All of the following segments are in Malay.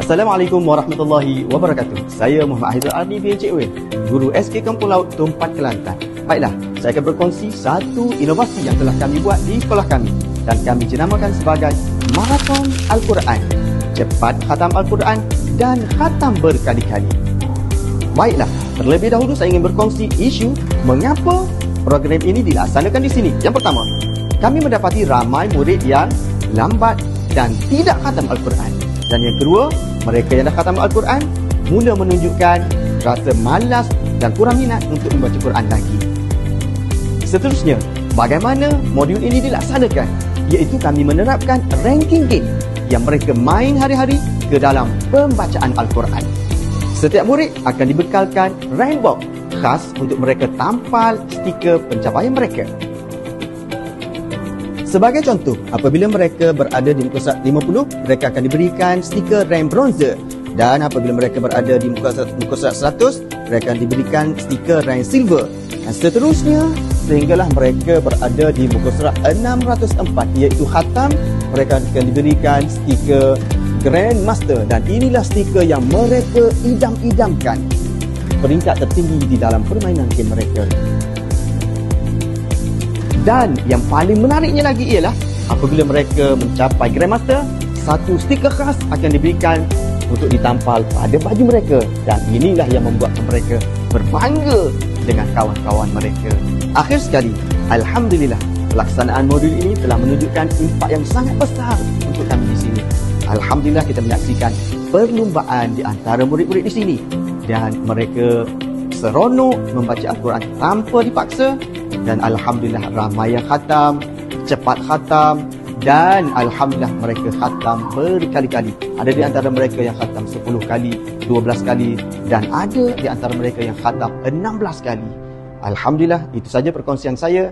Assalamualaikum warahmatullahi wabarakatuh. Saya Muhammad Aizul Ardi bin Encik Wen, Guru SK Kampung Laut Tumpat Kelantan. Baiklah, saya akan berkongsi satu inovasi yang telah kami buat di sekolah kami dan kami jenamakan sebagai Marathon Al-Quran. Cepat khatam Al-Quran dan khatam berkali-kali. Baiklah, terlebih dahulu saya ingin berkongsi isu mengapa program ini dilaksanakan di sini. Yang pertama, kami mendapati ramai murid yang lambat dan tidak khatam Al-Quran. Dan yang kedua, mereka yang dah khatam Al-Quran mula menunjukkan rasa malas dan kurang minat untuk membaca Quran lagi. Seterusnya, bagaimana modul ini dilaksanakan? Iaitu kami menerapkan ranking game yang mereka main hari-hari ke dalam pembacaan Al-Quran. Setiap murid akan dibekalkan rank box khas untuk mereka tampal stiker pencapaian mereka. Sebagai contoh, apabila mereka berada di muka surat 50, mereka akan diberikan stiker rank bronze. Dan apabila mereka berada di muka surat 100, mereka akan diberikan stiker rank silver. Dan seterusnya, sehinggalah mereka berada di muka surat 604, iaitu khatam, mereka akan diberikan stiker Grand Master. Dan inilah stiker yang mereka idam-idamkan, peringkat tertinggi di dalam permainan game mereka. Dan yang paling menariknya lagi ialah apabila mereka mencapai Grandmaster, satu stiker khas akan diberikan untuk ditampal pada baju mereka. Dan inilah yang membuatkan mereka berbangga dengan kawan-kawan mereka. Akhir sekali, Alhamdulillah, pelaksanaan modul ini telah menunjukkan impak yang sangat besar untuk kami di sini. Alhamdulillah, kita menyaksikan perlumbaan di antara murid-murid di sini. Dan mereka seronok membaca Al-Quran tanpa dipaksa. Dan Alhamdulillah, ramai yang khatam, cepat khatam, dan Alhamdulillah mereka khatam berkali-kali. Ada di antara mereka yang khatam 10 kali, 12 kali, dan ada di antara mereka yang khatam 16 kali. Alhamdulillah, itu saja perkongsian saya.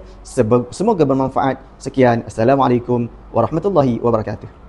Semoga bermanfaat. Sekian. Assalamualaikum warahmatullahi wabarakatuh.